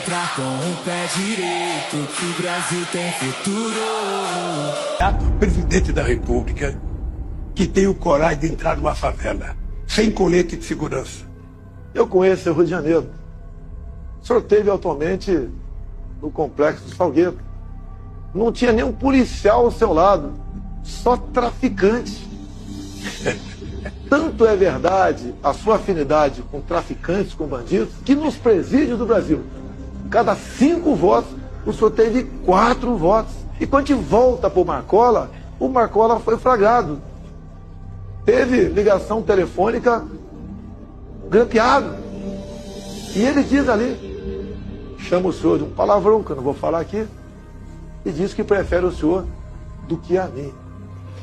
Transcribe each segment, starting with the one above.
entrar com o pé direito, que o Brasil tem futuro. O presidente da República que tem o coragem de entrar numa favela sem colete de segurança. Eu conheço o Rio de Janeiro. O senhor esteve atualmente no Complexo do Salgueiro. Não tinha nenhum policial ao seu lado, só traficante. Tanto é verdade a sua afinidade com traficantes, com bandidos, que nos presídios do Brasil, cada 5 votos, o senhor teve 4 votos. E quando a gente volta para o Marcola foi flagrado. Teve ligação telefônica grampeado. E ele diz ali, chama o senhor de um palavrão, que eu não vou falar aqui, e diz que prefere o senhor do que a mim.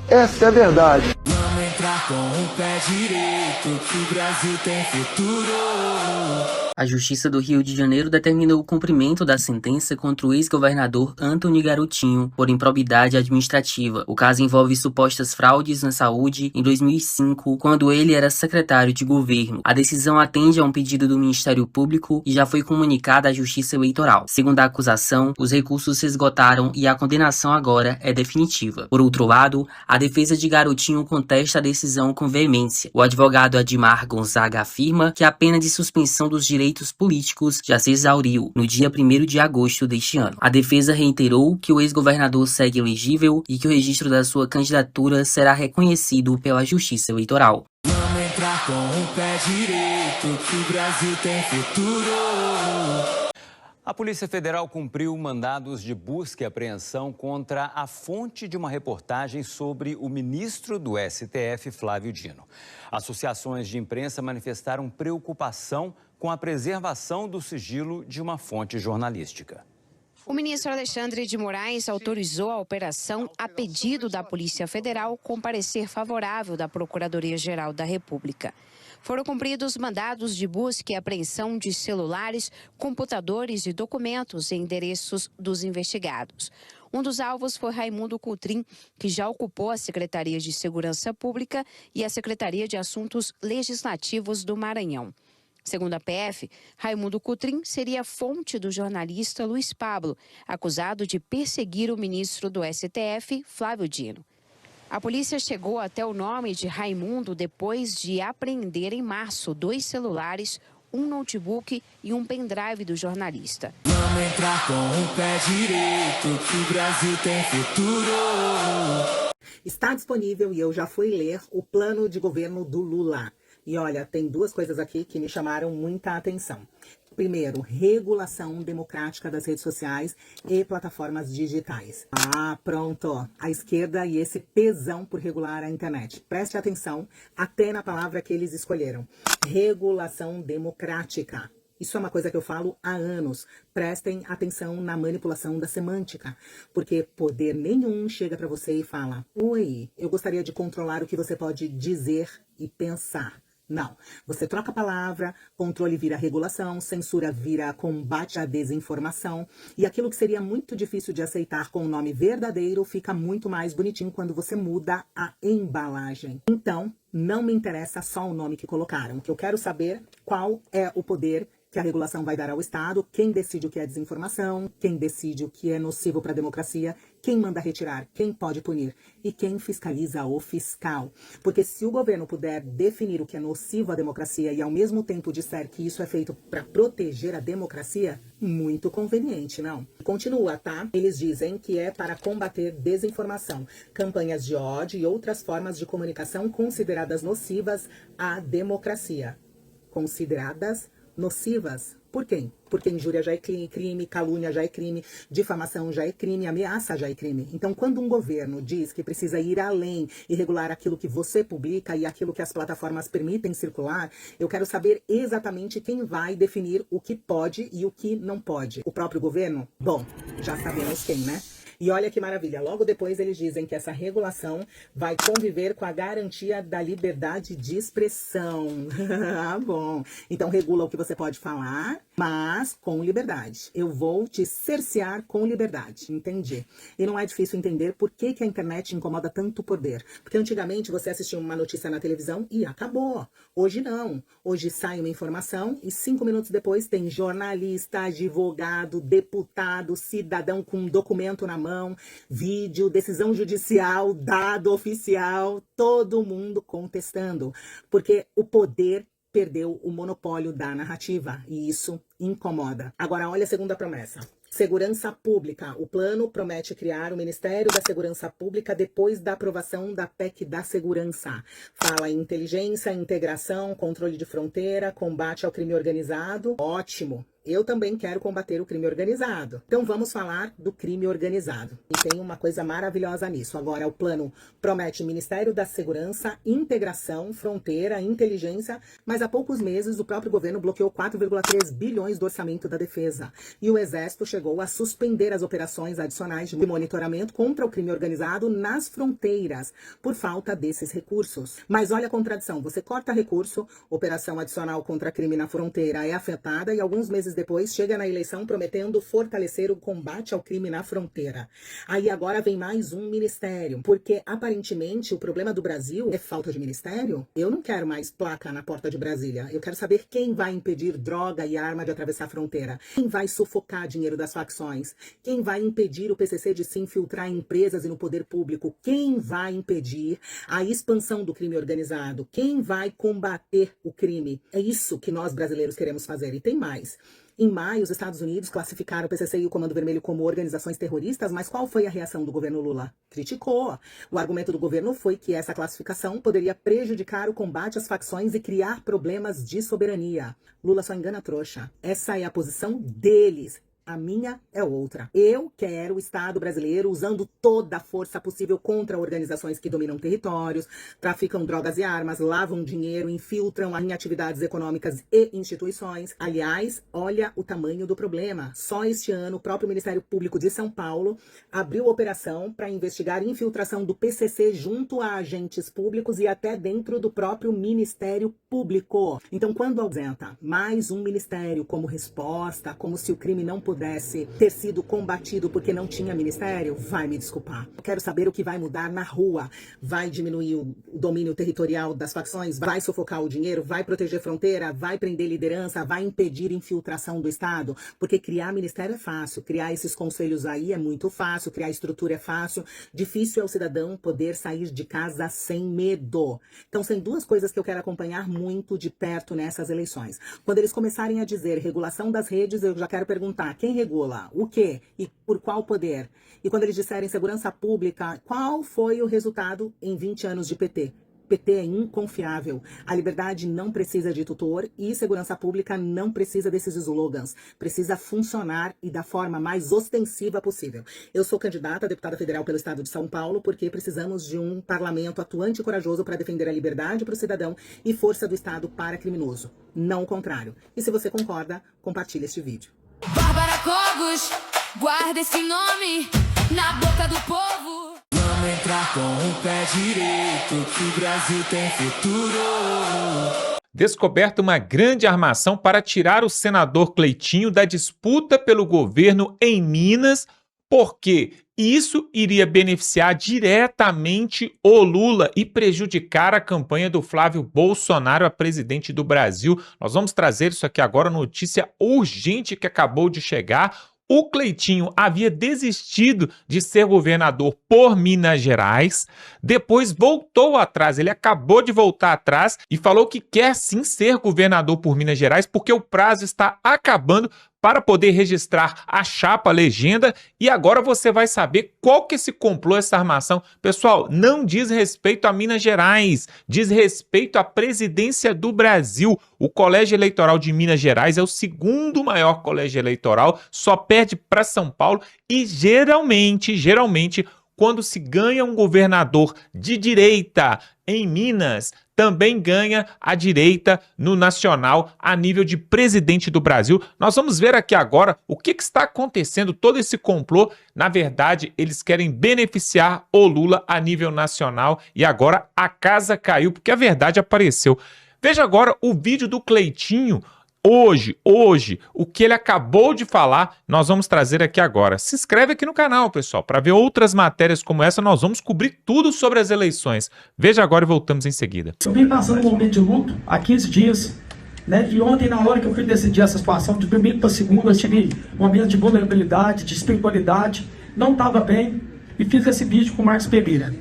Essa é a verdade. Vamos entrar com o pé direito, que o Brasil tem futuro. A Justiça do Rio de Janeiro determinou o cumprimento da sentença contra o ex-governador Antony Garotinho por improbidade administrativa. O caso envolve supostas fraudes na saúde em 2005, quando ele era secretário de governo. A decisão atende a um pedido do Ministério Público e já foi comunicada à Justiça Eleitoral. Segundo a acusação, os recursos se esgotaram e a condenação agora é definitiva. Por outro lado, a defesa de Garotinho contesta a decisão com veemência. O advogado Admar Gonzaga afirma que a pena de suspensão dos direitos políticos já se exauriu no dia 1º de agosto deste ano. A defesa reiterou que o ex-governador segue elegível e que o registro da sua candidatura será reconhecido pela Justiça Eleitoral. Vamos entrar com o pé direito, que o Brasil tem futuro. A Polícia Federal cumpriu mandados de busca e apreensão contra a fonte de uma reportagem sobre o ministro do STF, Flávio Dino. Associações de imprensa manifestaram preocupação com a preservação do sigilo de uma fonte jornalística. O ministro Alexandre de Moraes autorizou a operação a pedido da Polícia Federal com parecer favorável da Procuradoria-Geral da República. Foram cumpridos mandados de busca e apreensão de celulares, computadores e documentos e endereços dos investigados. Um dos alvos foi Raimundo Coutrin, que já ocupou a Secretaria de Segurança Pública e a Secretaria de Assuntos Legislativos do Maranhão. Segundo a PF, Raimundo Coutrin seria fonte do jornalista Luiz Pablo, acusado de perseguir o ministro do STF, Flávio Dino. A polícia chegou até o nome de Raimundo depois de apreender em março 2 celulares, um notebook e um pendrive do jornalista. Vamos entrar com o pé direito, que o Brasil tem futuro. Está disponível e eu já fui ler o plano de governo do Lula. E olha, tem 2 coisas aqui que me chamaram muita atenção. Primeiro, regulação democrática das redes sociais e plataformas digitais. Ah, pronto. A esquerda e esse pesão por regular a internet. Preste atenção até na palavra que eles escolheram. Regulação democrática. Isso é uma coisa que eu falo há anos. Prestem atenção na manipulação da semântica, porque poder nenhum chega para você e fala: oi, eu gostaria de controlar o que você pode dizer e pensar. Não, você troca a palavra, controle vira regulação, censura vira combate à desinformação, e aquilo que seria muito difícil de aceitar com o nome verdadeiro fica muito mais bonitinho quando você muda a embalagem. Então, não me interessa só o nome que colocaram, o que eu quero saber qual é o poder que a regulação vai dar ao Estado, quem decide o que é desinformação, quem decide o que é nocivo para a democracia, quem manda retirar, quem pode punir e quem fiscaliza o fiscal. Porque se o governo puder definir o que é nocivo à democracia e ao mesmo tempo disser que isso é feito para proteger a democracia, muito conveniente, não? Continua, tá? Eles dizem que é para combater desinformação, campanhas de ódio e outras formas de comunicação consideradas nocivas à democracia. Consideradas nocivas. Por quem? Porque injúria já é crime, calúnia já é crime, difamação já é crime, ameaça já é crime. Então, quando um governo diz que precisa ir além e regular aquilo que você publica e aquilo que as plataformas permitem circular, eu quero saber exatamente quem vai definir o que pode e o que não pode. O próprio governo? Bom, já sabemos quem, né? E olha que maravilha, logo depois eles dizem que essa regulação vai conviver com a garantia da liberdade de expressão. Ah, bom. Então regula o que você pode falar, mas com liberdade. Eu vou te cercear com liberdade, entendi. E não é difícil entender por que a internet incomoda tanto o poder. Porque antigamente você assistia uma notícia na televisão e acabou. Hoje não. Hoje sai uma informação e 5 minutos depois tem jornalista, advogado, deputado, cidadão com um documento na mão, vídeo, decisão judicial, dado oficial, todo mundo contestando. Porque o poder perdeu o monopólio da narrativa e isso incomoda. Agora olha a segunda promessa. Segurança Pública. O plano promete criar o Ministério da Segurança Pública depois da aprovação da PEC da Segurança. Fala em inteligência, integração, controle de fronteira, combate ao crime organizado. Ótimo! Eu também quero combater o crime organizado. Então vamos falar do crime organizado. E tem uma coisa maravilhosa nisso. Agora o plano promete Ministério da Segurança, integração, fronteira, inteligência, mas há poucos meses o próprio governo bloqueou 4,3 bilhões do orçamento da defesa. E o Exército chegou a suspender as operações adicionais de monitoramento contra o crime organizado nas fronteiras, por falta desses recursos. Mas olha a contradição. Você corta recurso, operação adicional contra crime na fronteira é afetada e alguns meses depois chega na eleição prometendo fortalecer o combate ao crime na fronteira. Aí agora vem mais um ministério, porque aparentemente o problema do Brasil é falta de ministério. Eu não quero mais placa na porta de Brasília. Eu quero saber quem vai impedir droga e arma de atravessar a fronteira. Quem vai sufocar dinheiro das facções. Quem vai impedir o PCC de se infiltrar em empresas e no poder público. Quem vai impedir a expansão do crime organizado. Quem vai combater o crime. É isso que nós brasileiros queremos fazer. E tem mais. Em maio, os Estados Unidos classificaram o PCC e o Comando Vermelho como organizações terroristas, mas qual foi a reação do governo Lula? Criticou. O argumento do governo foi que essa classificação poderia prejudicar o combate às facções e criar problemas de soberania. Lula só engana a trouxa. Essa é a posição deles. A minha é outra. Eu quero o Estado brasileiro usando toda a força possível contra organizações que dominam territórios, traficam drogas e armas, lavam dinheiro, infiltram em atividades econômicas e instituições. Aliás, olha o tamanho do problema. Só este ano, o próprio Ministério Público de São Paulo abriu operação para investigar infiltração do PCC junto a agentes públicos e até dentro do próprio Ministério Público. Então, quando ausenta mais um ministério como resposta, como se o crime não pudesse ter sido combatido porque não tinha ministério, vai me desculpar. Eu quero saber o que vai mudar na rua. Vai diminuir o domínio territorial das facções? Vai sufocar o dinheiro? Vai proteger fronteira? Vai prender liderança? Vai impedir infiltração do Estado? Porque criar ministério é fácil, criar esses conselhos aí é muito fácil, criar estrutura é fácil. Difícil é o cidadão poder sair de casa sem medo. Então, são duas coisas que eu quero acompanhar muito de perto nessas eleições. Quando eles começarem a dizer regulação das redes, eu já quero perguntar, quem regula? O quê? E por qual poder? E quando eles disserem segurança pública, qual foi o resultado em 20 anos de PT? PT é inconfiável. A liberdade não precisa de tutor e segurança pública não precisa desses slogans. Precisa funcionar e da forma mais ostensiva possível. Eu sou candidata a deputada federal pelo estado de São Paulo porque precisamos de um parlamento atuante e corajoso para defender a liberdade para o cidadão e força do Estado para criminoso. Não o contrário. E se você concorda, compartilhe este vídeo. Bárbara Cogos, guarda esse nome na boca do povo. Vamos entrar com o pé direito, que o Brasil tem futuro. Descoberta uma grande armação para tirar o senador Cleitinho da disputa pelo governo em Minas, porque isso iria beneficiar diretamente o Lula e prejudicar a campanha do Flávio Bolsonaro a presidente do Brasil. Nós vamos trazer isso aqui agora, notícia urgente que acabou de chegar. O Cleitinho havia desistido de ser governador por Minas Gerais, depois voltou atrás, ele acabou de voltar atrás e falou que quer sim ser governador por Minas Gerais porque o prazo está acabando para poder registrar a chapa legenda e agora você vai saber qual que se complô essa armação. Pessoal, não diz respeito a Minas Gerais, diz respeito à presidência do Brasil. O Colégio Eleitoral de Minas Gerais é o segundo maior colégio eleitoral, só perde para São Paulo e geralmente, quando se ganha um governador de direita em Minas, também ganha a direita no nacional a nível de presidente do Brasil. Nós vamos ver aqui agora o que está acontecendo, todo esse complô. Na verdade, eles querem beneficiar o Lula a nível nacional e agora a casa caiu porque a verdade apareceu. Veja agora o vídeo do Cleitinho. Hoje, o que ele acabou de falar, nós vamos trazer aqui agora. Se inscreve aqui no canal, pessoal, para ver outras matérias como essa. Nós vamos cobrir tudo sobre as eleições. Veja agora e voltamos em seguida. Eu vim passando um momento de luto há 15 dias, né? E ontem, na hora que eu fui decidir essa situação, de primeiro para segundo, eu tive um momento de vulnerabilidade, de espiritualidade, não estava bem, e fiz esse vídeo com o Marcos Pereira.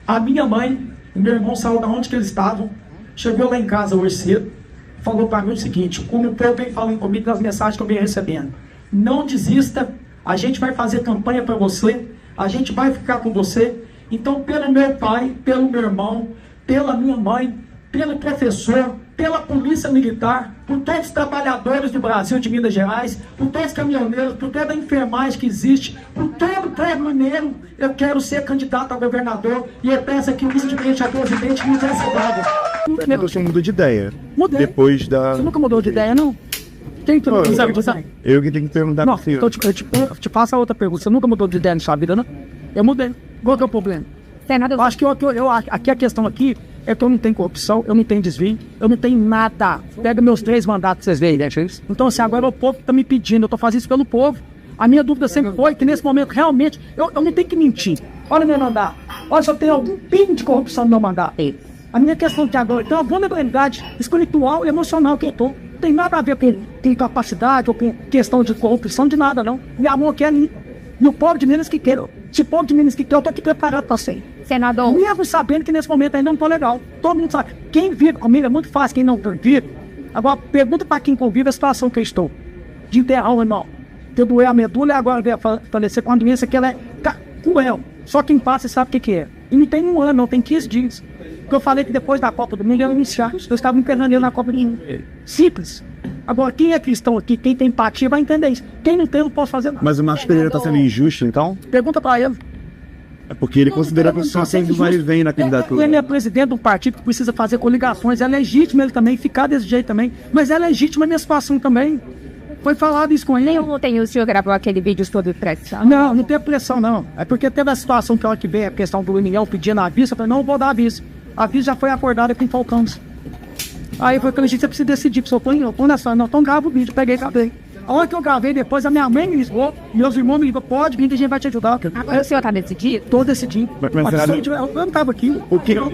A minha mãe e meu irmão saíram de onde que eles estavam, chegou lá em casa hoje cedo, falou para mim o seguinte, como o povo vem falando comigo nas mensagens que eu venho recebendo: não desista, a gente vai fazer campanha para você, a gente vai ficar com você. Então, pelo meu pai, pelo meu irmão, pela minha mãe, pelo professor, pela polícia militar, por todos os trabalhadores do Brasil, de Minas Gerais, por todos os caminhoneiros, por toda a enfermagem que existe, por todo o povo mineiro, eu quero ser candidato a governador e eu peço aqui o vice-presidente a presidente me cidade. Você mudou de ideia. Mudei. Depois da... Você nunca mudou de ideia, não? Quem que sabe você? Eu que tenho que perguntar não, pra você. Então eu te faço a outra pergunta. Você nunca mudou de ideia na sua vida, não? Eu mudei. Qual que é o problema? Tem nada. Eu acho que aqui a questão aqui é que eu não tenho corrupção, eu não tenho desvio, eu não tenho nada. Pega meus 3 mandatos pra vocês verem, né, gente? Então, assim, agora o povo tá me pedindo, eu tô fazendo isso pelo povo. A minha dúvida sempre foi que nesse momento, realmente, eu não tenho que mentir. Olha meu mandato. Olha se eu tenho algum pingo de corrupção no meu mandato. A minha questão aqui agora, então, a vulnerabilidade espiritual e emocional que eu tô. Não tem nada a ver com incapacidade ou com questão de corrupção, de nada, não. Meu amor quer ali. E o povo de Minas que quer. Se o povo de Minas que quer, eu tô aqui preparado pra ser. Senador. Mesmo sabendo que nesse momento ainda não tô legal. Todo mundo sabe. Quem vive comigo é muito fácil, quem não vive. Agora, pergunta pra quem convive a situação que eu estou. De enterrar o irmão. De doer a medula e agora ver falecer com uma doença que ela é cruel. Só quem passa sabe o que é. E não tem 1 ano, não, tem 15 dias. Porque eu falei que depois da Copa do Mundo eu ia iniciar. Eu estava enterrando ele na Copa do Mundo. Simples. Agora, quem é cristão aqui, quem tem empatia vai entender isso. Quem não tem, não pode fazer nada. Mas o Marcos Pereira tá sendo injusto, então? Pergunta pra ele. É porque ele considera a pessoa sempre do vai e vem na candidatura. Ele é presidente de um partido que precisa fazer coligações. É legítimo ele também ficar desse jeito também. Mas é legítima a minha situação também. Foi falado isso com ele. Ontem o senhor gravou aquele vídeo sobre pressão? Não, não tem pressão, não. É porque teve a situação que a hora que veio a questão do União pedindo aviso. Eu falei, não vou dar aviso. A aviso já foi acordado com Falcãos. Aí foi que a gente precisa decidir, se eu tô nessa, não, então grava o vídeo, peguei e gravei. A hora que eu gravei depois, a minha mãe me ligou, meus irmãos me ligou, pode vir que a gente vai te ajudar. Agora o senhor tá decidido? Tô decidindo. Eu não tava aqui. O que? Não,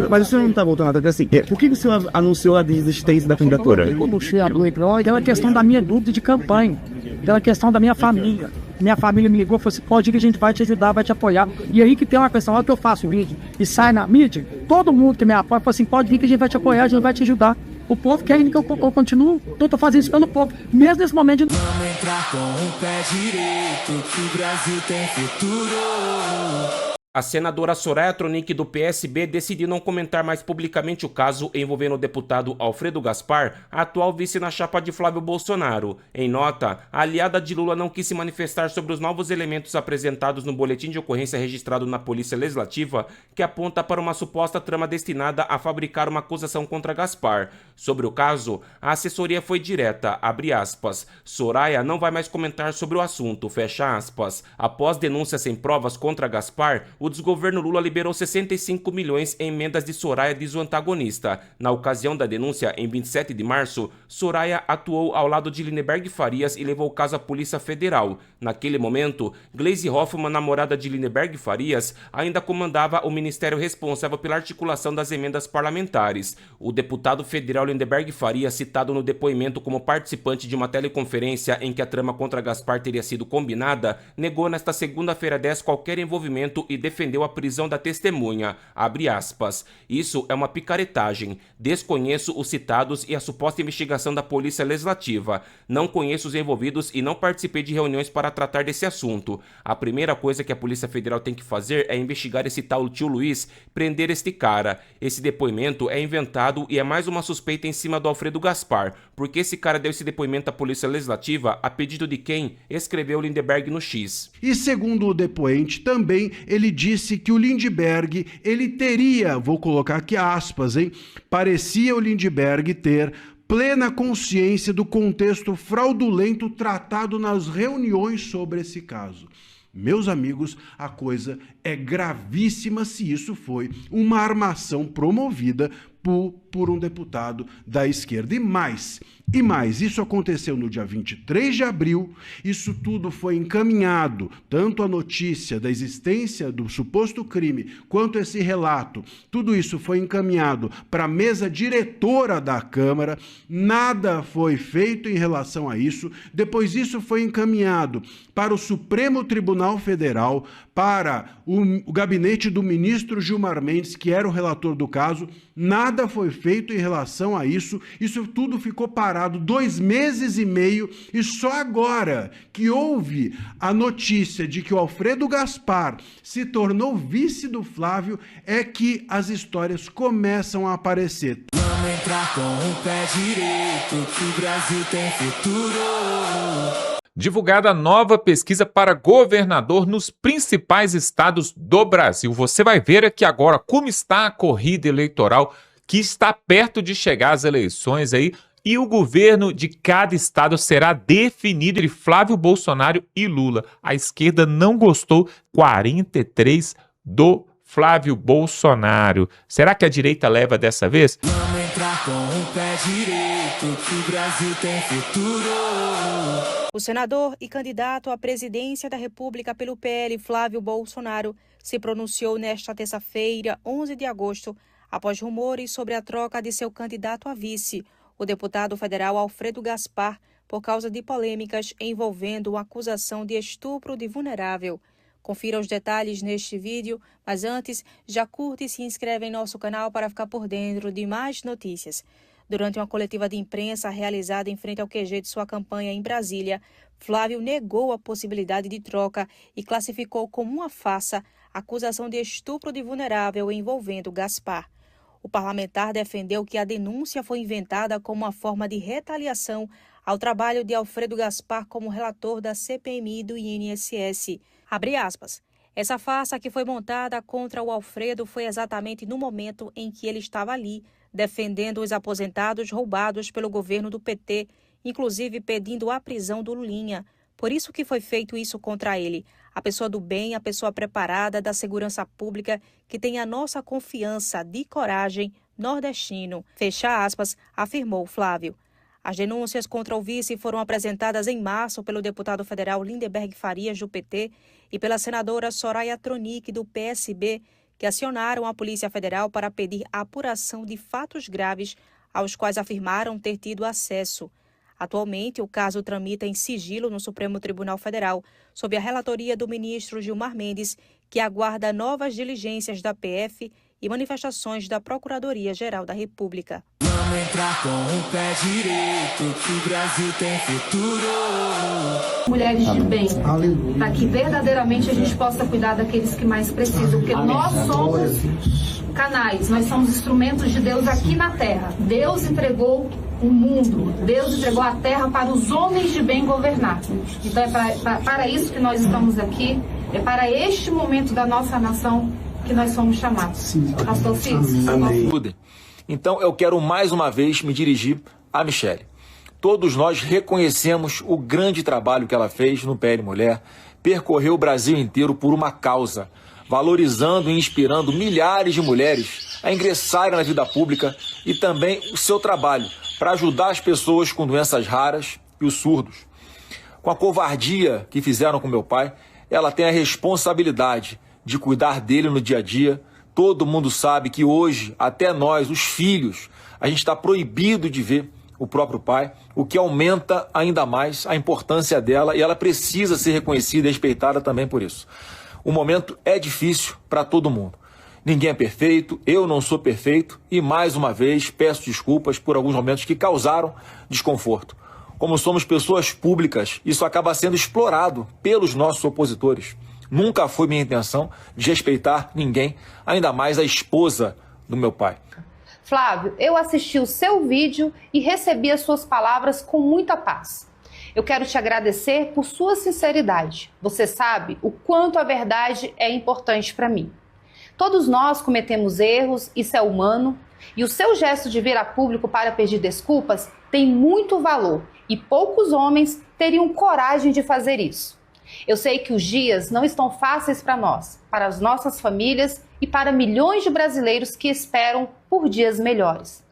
mas o senhor não tá voltando até assim. Por que o senhor anunciou a desistência da candidatura? Eu anunciei a noite, é uma questão da minha dúvida de campanha. É uma questão da minha família. Minha família me ligou e falou assim, pode ir que a gente vai te ajudar, vai te apoiar. E aí que tem uma questão, a hora que eu faço o vídeo e sai na mídia, todo mundo que me apoia falou assim, pode vir que a gente vai te apoiar, a gente vai te ajudar. O povo quer que eu continue, então eu tô fazendo isso pelo povo, mesmo nesse momento de... Vamos entrar com o pé direito, que o Brasil tem futuro. A senadora Soraya Tronic do PSB decidiu não comentar mais publicamente o caso envolvendo o deputado Alfredo Gaspar, atual vice na chapa de Flávio Bolsonaro. Em nota, a aliada de Lula não quis se manifestar sobre os novos elementos apresentados no boletim de ocorrência registrado na Polícia Legislativa, que aponta para uma suposta trama destinada a fabricar uma acusação contra Gaspar. Sobre o caso, a assessoria foi direta, abre aspas, Soraya não vai mais comentar sobre o assunto, fecha aspas. Após denúncias sem provas contra Gaspar, o desgoverno Lula liberou 65 milhões em emendas de Soraya, diz o antagonista. Na ocasião da denúncia, em 27 de março, Soraya atuou ao lado de Lindeberg Farias e levou o caso à Polícia Federal. Naquele momento, Gleisi Hoffmann, namorada de Lindeberg Farias, ainda comandava o ministério responsável pela articulação das emendas parlamentares. O deputado federal Lindeberg Farias, citado no depoimento como participante de uma teleconferência em que a trama contra Gaspar teria sido combinada, negou nesta segunda-feira 10 qualquer envolvimento e defendeu a prisão da testemunha, abre aspas. Isso é uma picaretagem. Desconheço os citados e a suposta investigação da Polícia Legislativa. Não conheço os envolvidos e não participei de reuniões para tratar desse assunto. A primeira coisa que a Polícia Federal tem que fazer é investigar esse tal tio Luiz, prender este cara. Esse depoimento é inventado e é mais uma suspeita em cima do Alfredo Gaspar, porque esse cara deu esse depoimento à Polícia Legislativa a pedido de quem? Escreveu Lindeberg no X. E segundo o depoente, também ele disse que o Lindbergh, ele teria, vou colocar aqui aspas, hein? Parecia o Lindbergh ter plena consciência do contexto fraudulento tratado nas reuniões sobre esse caso. Meus amigos, a coisa é gravíssima se isso foi uma armação promovida por um deputado da esquerda. E mais, isso aconteceu no dia 23 de abril, isso tudo foi encaminhado, tanto a notícia da existência do suposto crime, quanto esse relato, tudo isso foi encaminhado para a mesa diretora da Câmara, nada foi feito em relação a isso, depois isso foi encaminhado para o Supremo Tribunal Federal, para o gabinete do ministro Gilmar Mendes, que era o relator do caso, nada foi feito em relação a isso, isso tudo ficou parado 2 meses e meio, e só agora que houve a notícia de que o Alfredo Gaspar se tornou vice do Flávio, é que as histórias começam a aparecer. Vamos entrar com o pé direito, que o Brasil tem futuro. Divulgada nova pesquisa para governador nos principais estados do Brasil. Você vai ver aqui agora como está a corrida eleitoral, que está perto de chegar às eleições aí, e o governo de cada estado será definido entre Flávio Bolsonaro e Lula. A esquerda não gostou, 43 do Flávio Bolsonaro. Será que a direita leva dessa vez? Vamos entrar com o pé direito, que o Brasil tem futuro. O senador e candidato à presidência da República pelo PL, Flávio Bolsonaro, se pronunciou nesta terça-feira, 11 de agosto, após rumores sobre a troca de seu candidato a vice, o deputado federal Alfredo Gaspar, por causa de polêmicas envolvendo uma acusação de estupro de vulnerável. Confira os detalhes neste vídeo, mas antes, já curte e se inscreve em nosso canal para ficar por dentro de mais notícias. Durante uma coletiva de imprensa realizada em frente ao QG de sua campanha em Brasília, Flávio negou a possibilidade de troca e classificou como uma farsa a acusação de estupro de vulnerável envolvendo Gaspar. O parlamentar defendeu que a denúncia foi inventada como uma forma de retaliação ao trabalho de Alfredo Gaspar como relator da CPMI do INSS. Abre aspas. Essa farsa que foi montada contra o Alfredo foi exatamente no momento em que ele estava ali, defendendo os aposentados roubados pelo governo do PT, inclusive pedindo a prisão do Lulinha. Por isso que foi feito isso contra ele. A pessoa do bem, a pessoa preparada da segurança pública, que tem a nossa confiança, de coragem, nordestino. Fecha aspas, afirmou Flávio. As denúncias contra o vice foram apresentadas em março pelo deputado federal Lindeberg Farias, do PT, e pela senadora Soraya Tronic, do PSB, que acionaram a Polícia Federal para pedir a apuração de fatos graves aos quais afirmaram ter tido acesso. Atualmente, o caso tramita em sigilo no Supremo Tribunal Federal, sob a relatoria do ministro Gilmar Mendes, que aguarda novas diligências da PF e manifestações da Procuradoria-Geral da República. Vamos entrar com o pé direito, que o Brasil tem futuro. Mulheres de bem, para que verdadeiramente a gente possa cuidar daqueles que mais precisam, porque nós somos canais, nós somos instrumentos de Deus aqui na Terra. Deus entregou o mundo, Deus entregou a Terra para os homens de bem governar. Então é para isso que nós estamos aqui, é para este momento da nossa nação que nós somos chamados. Pastor Cícero. Amém. Então eu quero mais uma vez me dirigir a Michele. Todos nós reconhecemos o grande trabalho que ela fez no PL Mulher, percorreu o Brasil inteiro por uma causa, valorizando e inspirando milhares de mulheres a ingressarem na vida pública e também o seu trabalho para ajudar as pessoas com doenças raras e os surdos. Com a covardia que fizeram com meu pai, ela tem a responsabilidade de cuidar dele no dia a dia. Todo mundo sabe que hoje, até nós, os filhos, a gente está proibido de ver o próprio pai, o que aumenta ainda mais a importância dela e ela precisa ser reconhecida e respeitada também por isso. O momento é difícil para todo mundo. Ninguém é perfeito, eu não sou perfeito e, mais uma vez, peço desculpas por alguns momentos que causaram desconforto. Como somos pessoas públicas, isso acaba sendo explorado pelos nossos opositores. Nunca foi minha intenção desrespeitar ninguém, ainda mais a esposa do meu pai. Flávio, eu assisti o seu vídeo e recebi as suas palavras com muita paz. Eu quero te agradecer por sua sinceridade. Você sabe o quanto a verdade é importante para mim. Todos nós cometemos erros, isso é humano, e o seu gesto de vir a público para pedir desculpas tem muito valor e poucos homens teriam coragem de fazer isso. Eu sei que os dias não estão fáceis para nós, para as nossas famílias e para milhões de brasileiros que esperam por dias melhores.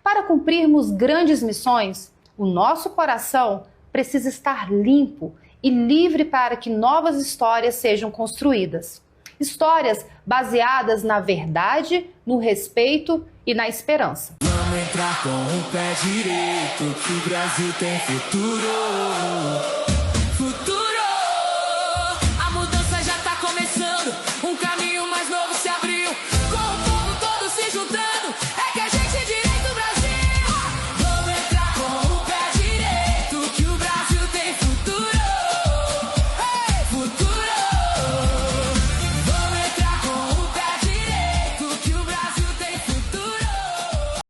Para cumprirmos grandes missões, o nosso coração precisa estar limpo e livre para que novas histórias sejam construídas. Histórias baseadas na verdade, no respeito e na esperança. Vamos entrar com o pé direito, que o Brasil tem futuro.